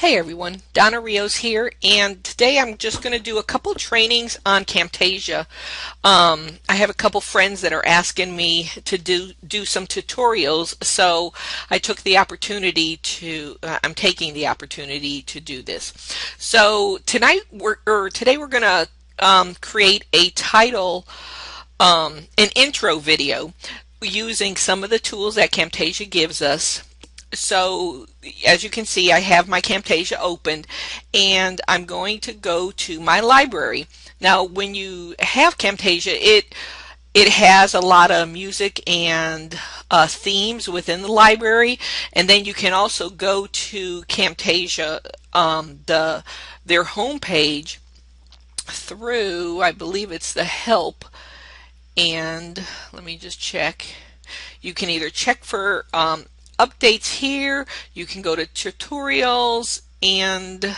Hey everyone, Donna Rios here, and today I'm just going to do a couple trainings on Camtasia. I have a couple friends that are asking me to do some tutorials, so I took the opportunity to, I'm taking the opportunity to do this. So today we're going to create a title, an intro video using some of the tools that Camtasia gives us. So as you can see, I have my Camtasia opened and I'm going to go to my library. Now when you have Camtasia, it has a lot of music and themes within the library, and then you can also go to Camtasia, their homepage, through, I believe it's the help, and let me just check. You can either check for updates here, you can go to tutorials, and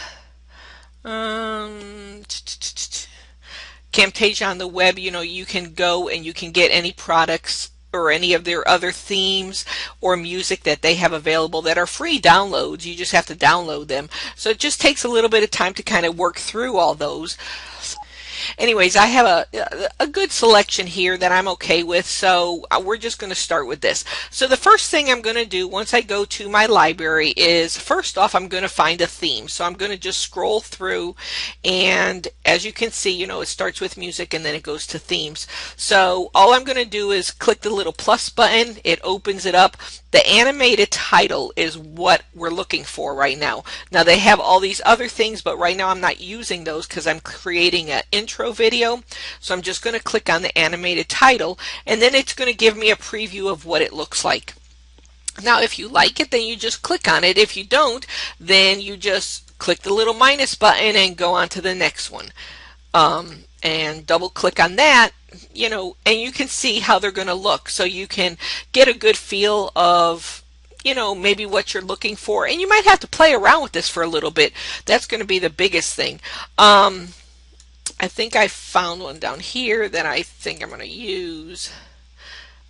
Camtasia on the web, you can go and you can get any products or any of their other themes or music that they have available that are free downloads. You just have to download them. So it just takes a little bit of time to kind of work through all those. Anyways, I have a good selection here that I'm okay with, so we're just going to start with this. So the first thing I'm going to do once I go to my library is, first off, I'm going to find a theme. So I'm going to just scroll through, and as you can see, it starts with music and then it goes to themes. So all I'm going to do is click the little plus button. It opens it up. The animated title is what we're looking for right now. Now they have all these other things, but right now I'm not using those because I'm creating an intro video. So I'm just going to click on the animated title, and then it's going to give me a preview of what it looks like. Now if you like it, then you just click on it. If you don't, then you just click the little minus button and go on to the next one. And double click on that, and you can see how they're going to look. So you can get a good feel of, maybe what you're looking for. And you might have to play around with this for a little bit. That's going to be the biggest thing. I think I found one down here that I think I'm going to use.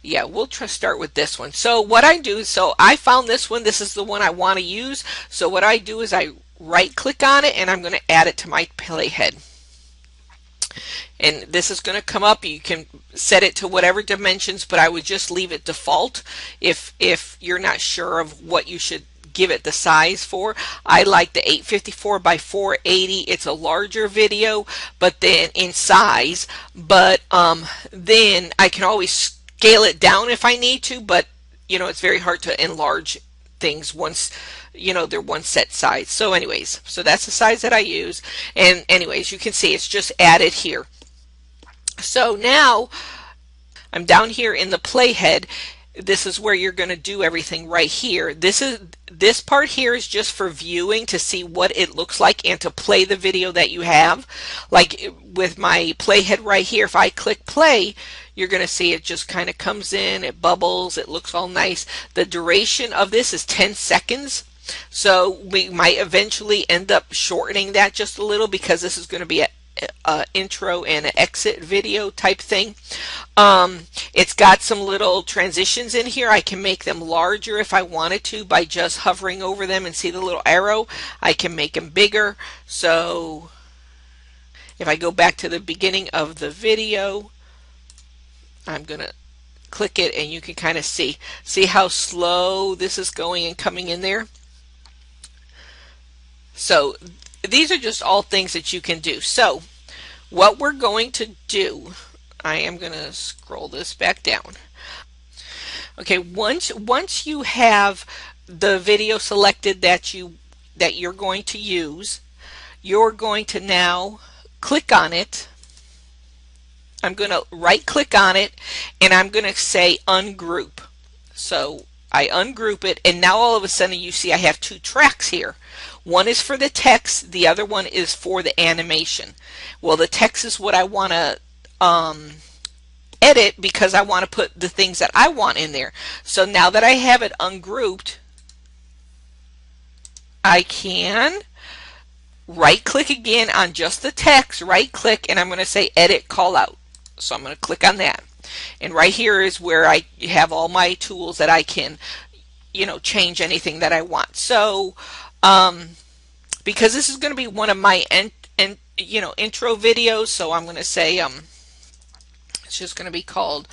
Yeah, we'll start with this one. So what I do, so I found this one. This is the one I want to use. So what I do is I right click on it and I'm going to add it to my Playhead. And this is going to come up. You can set it to whatever dimensions, but I would just leave it default if you're not sure of what you should give it the size for. I like the 854 by 480. It's a larger video, but then in size, but then I can always scale it down if I need to, but it's very hard to enlarge things once they're one set size. So anyways, so that's the size that I use, and anyways, you can see it's just added here. So now I'm down here in the Playhead. This is where you're going to do everything right here. This part here is just for viewing, to see what it looks like and to play the video that you have. Like with my Playhead right here, if I click play, you're going to see it just kind of comes in, it bubbles, it looks all nice. The duration of this is 10 seconds. So we might eventually end up shortening that just a little, because this is going to be a intro and an exit video type thing. It's got some little transitions in here. I can make them larger if I wanted to by just hovering over them, and see the little arrow. I can make them bigger. So if I go back to the beginning of the video, I'm going to click it, and you can kind of see how slow this is going and coming in there. So these are just all things that you can do. So what we're going to do, I am going to scroll this back down. Okay, once you have the video selected that you're going to use, you're going to now click on it. I'm going to right click on it, and I'm going to say ungroup. So I ungroup it, and now all of a sudden you see I have two tracks here. One is for the text, the other one is for the animation. Well, the text is what I want to edit, because I want to put the things that I want in there. So now that I have it ungrouped, I can right click again on just the text, right click, and I'm going to say edit call out. So I'm going to click on that. And right here is where I have all my tools that I can, change anything that I want. So because this is going to be one of my intro videos, so I'm going to say it's just going to be called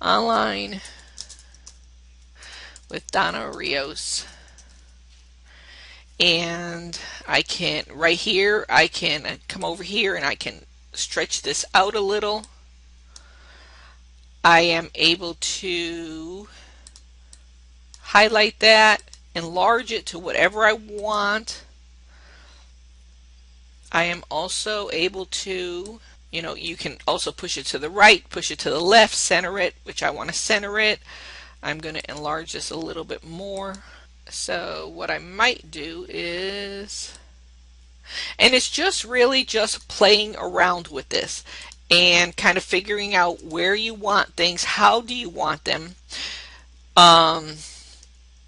Online with Donna Rios. And I can, right here, I can come over here and I can stretch this out a little. I am able to highlight that, enlarge it to whatever I want. I am also able to, you can also push it to the right, push it to the left, center it, which I want to center it. I'm going to enlarge this a little bit more. So what I might do is, and it's just really just playing around with this and kind of figuring out where you want things, how do you want them,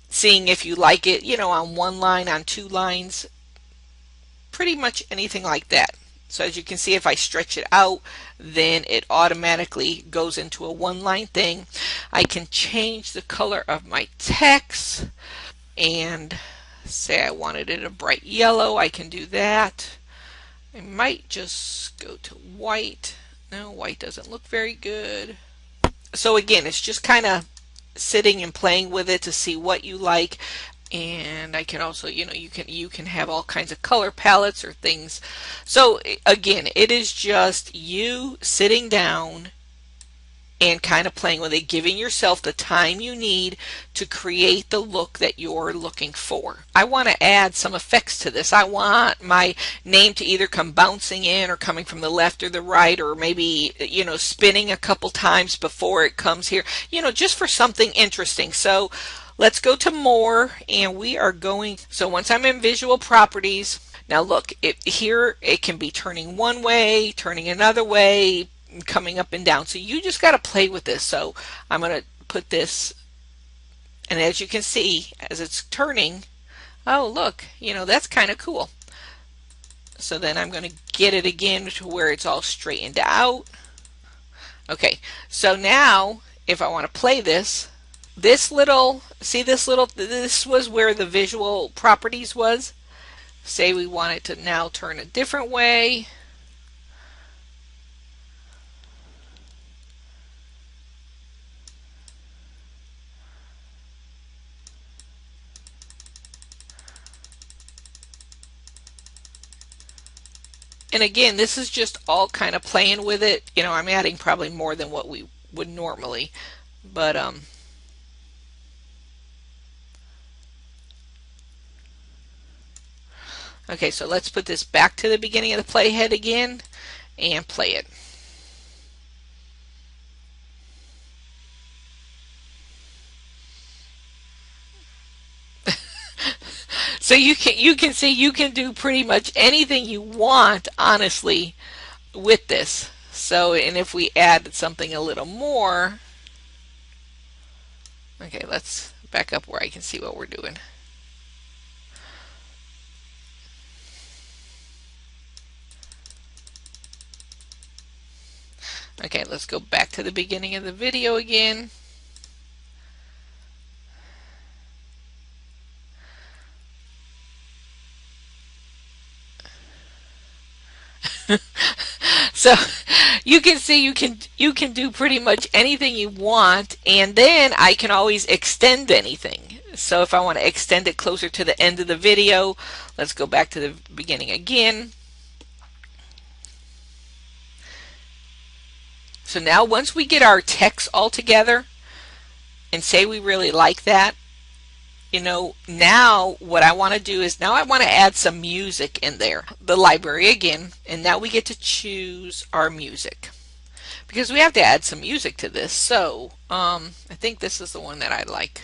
seeing if you like it, on one line, on two lines, pretty much anything like that. So as you can see, if I stretch it out, then it automatically goes into a one-line thing. I can change the color of my text and say I wanted it a bright yellow. I can do that. I might just go to white. No, white doesn't look very good. So again, it's just kind of sitting and playing with it to see what you like. And I can also, you can have all kinds of color palettes or things. So again, it is just you sitting down and kind of playing with it, giving yourself the time you need to create the look that you're looking for. I want to add some effects to this. I want my name to either come bouncing in or coming from the left or the right, or maybe, spinning a couple times before it comes here, just for something interesting. So let's go to more, and we are going, so once I'm in visual properties, now look, here it can be turning one way, turning another way, coming up and down. So you just got to play with this. So I'm going to put this, and as you can see, as it's turning, oh look, that's kind of cool. So then I'm going to get it again to where it's all straightened out. Okay, so now if I want to play this, this was where the visual properties was. Say we want it to now turn a different way. And again, this is just all kind of playing with it. I'm adding probably more than what we would normally, but okay, so let's put this back to the beginning of the playhead again and play it. So you can see you can do pretty much anything you want, honestly, with this. So, and if we add something a little more, okay, let's back up where I can see what we're doing. Okay, let's go back to the beginning of the video again. So you can see you can do pretty much anything you want, and then I can always extend anything. So if I want to extend it closer to the end of the video, let's go back to the beginning again. So now once we get our text all together and say we really like that, now what I want to do is now I want to add some music in there. The library again, and now we get to choose our music, because we have to add some music to this. So I think this is the one that I like.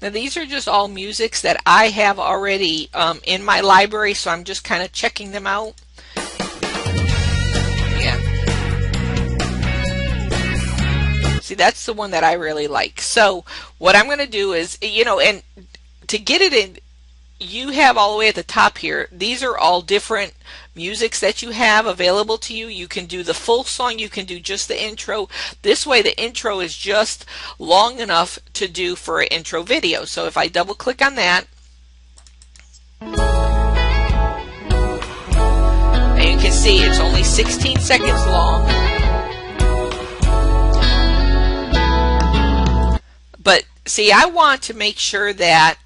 Now these are just all musics that I have already in my library, so I'm just kind of checking them out. Yeah. See, that's the one that I really like. So what I'm going to do is, and to get it in, you have all the way at the top here, these are all different musics that you have available to you. You can do the full song, you can do just the intro. This way the intro is just long enough to do for an intro video. So if I double click on that, and you can see it's only 16 seconds long. But see, I want to make sure that,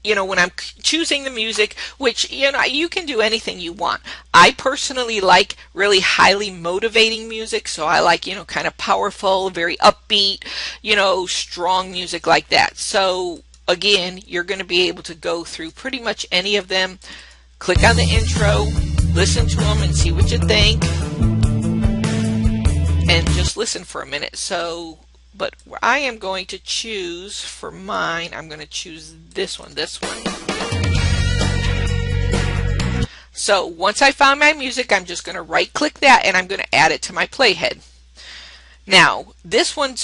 you know, when I'm choosing the music, which, you know, you can do anything you want. I personally like really highly motivating music, so I like, you know, kind of powerful, very upbeat, you know, strong music like that. So again, you're going to be able to go through pretty much any of them, click on the intro, listen to them and see what you think, and just listen for a minute. So but I am going to choose for mine, I'm going to choose this one. So once I found my music, I'm just going to right click that and I'm going to add it to my Playhead. Now this one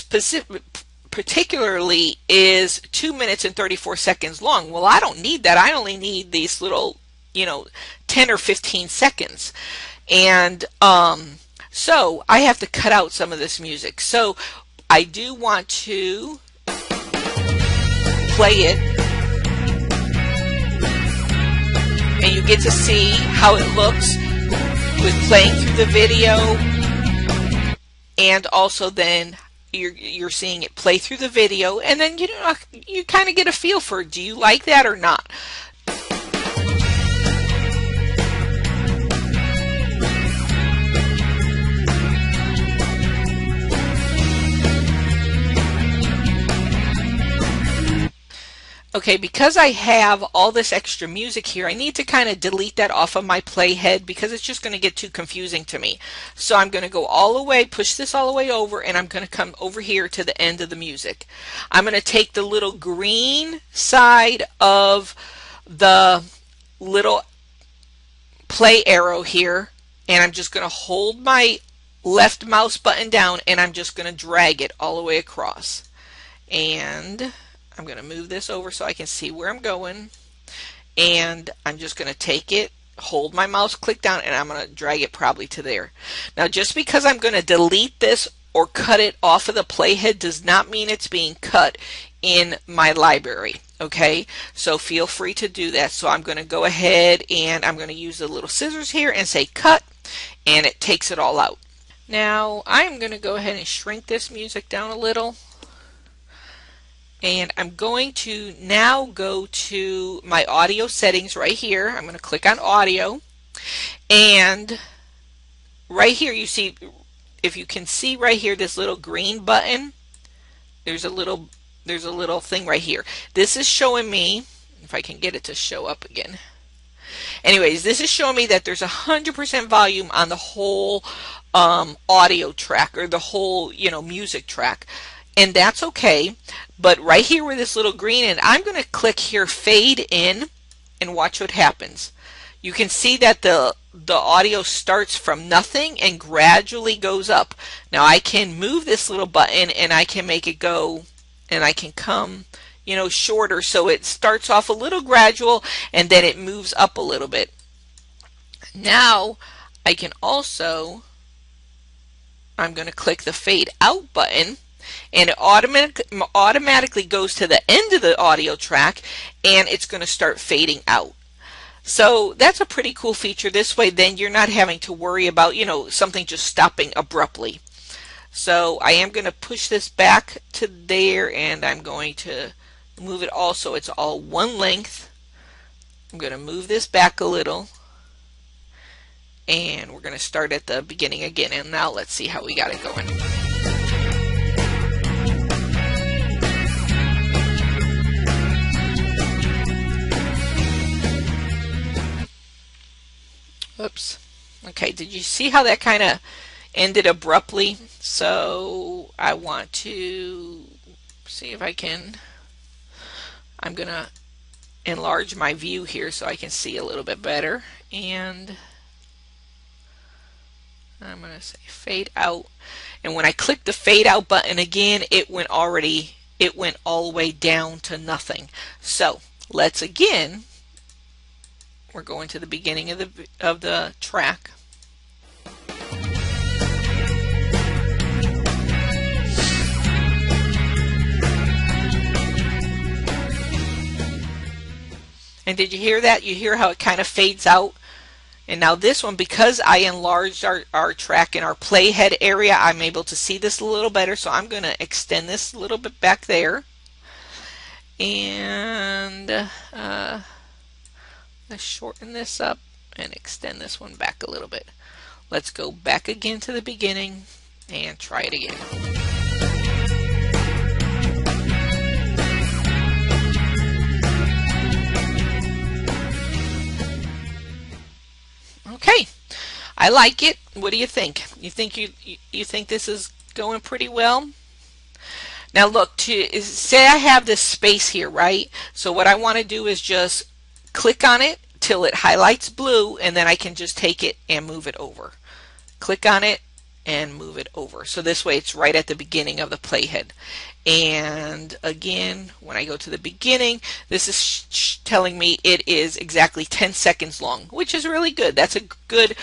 particularly is 2 minutes and 34 seconds long. Well, I don't need that. I only need these little, you know, 10 or 15 seconds. And so I have to cut out some of this music. So I do want to play it, and you get to see how it looks with playing through the video, and also then you're seeing it play through the video, and then, you know, you kind of get a feel for, do you like that or not? Okay, because I have all this extra music here, I need to kind of delete that off of my Playhead because it's just going to get too confusing to me. So I'm going to go all the way, push this all the way over, and I'm going to come over here to the end of the music. I'm going to take the little green side of the little play arrow here, and I'm just going to hold my left mouse button down, and I'm just going to drag it all the way across. And I'm going to move this over so I can see where I'm going, and I'm just going to take it, hold my mouse click down, and I'm going to drag it probably to there. Now just because I'm going to delete this or cut it off of the Playhead does not mean it's being cut in my library. Okay, so feel free to do that. So I'm going to go ahead and I'm going to use the little scissors here and say cut, and it takes it all out. Now I'm going to go ahead and shrink this music down a little. And I'm going to now go to my audio settings right here. I'm going to click on audio, and right here you see, if you can see right here, this little green button, there's a little thing right here. This is showing me, if I can get it to show up again. Anyways, this is showing me that there's 100% volume on the whole audio track, or the whole, you know, music track. And that's okay, but right here where this little green, and I'm going to click here fade in and watch what happens. You can see that the audio starts from nothing and gradually goes up. Now I can move this little button and I can make it go, and I can come, you know, shorter, so it starts off a little gradual and then it moves up a little bit. Now I can also, I'm going to click the fade out button, and it automatically goes to the end of the audio track, and it's going to start fading out. So that's a pretty cool feature. This way then you're not having to worry about, you know, something just stopping abruptly. So I am going to push this back to there, and I'm going to move it all so it's all one length. I'm going to move this back a little, and we're going to start at the beginning again. And now let's see how we got it going. Oops. Okay, did you see how that kind of ended abruptly? So I want to see if I can, I'm going to enlarge my view here so I can see a little bit better, and I'm going to say fade out, and when I click the fade out button again, it went all the way down to nothing. So let's again We're going to the beginning of the track. And did you hear that? You hear how it kind of fades out? And now this one, because I enlarged our track in our playhead area, I'm able to see this a little better. So I'm going to extend this a little bit back there. And let's shorten this up and extend this one back a little bit. Let's go back again to the beginning and try it again. Okay, I like it. What do you think? You think this is going pretty well? Now look, say I have this space here, right? So what I want to do is just click on it till it highlights blue, and then I can just take it and move it over. Click on it and move it over. So this way it's right at the beginning of the playhead. And again, when I go to the beginning, this is telling me it is exactly 10 seconds long, which is really good. That's a good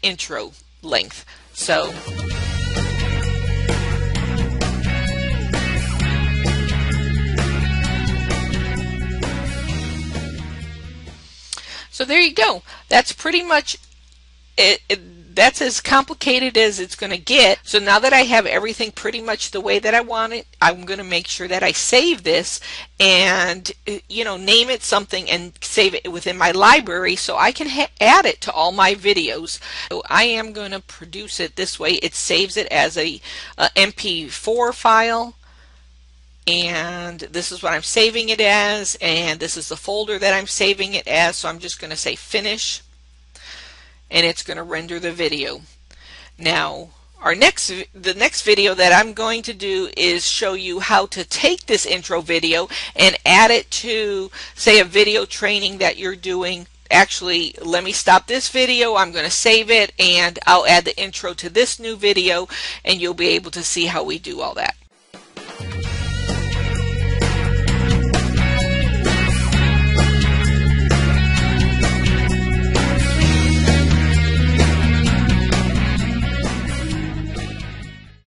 intro length. So there you go. That's pretty much it. That's as complicated as it's going to get. So now that I have everything pretty much the way that I want it, I'm going to make sure that I save this and, you know, name it something and save it within my library so I can add it to all my videos. So I am going to produce it this way. It saves it as a MP4 file. And this is what I'm saving it as, and this is the folder that I'm saving it as. So I'm just going to say finish, and it's going to render the video. Now the next video that I'm going to do is show you how to take this intro video and add it to, say, a video training that you're doing. Actually, let me stop this video. I'm going to save it, and I'll add the intro to this new video, and you'll be able to see how we do all that.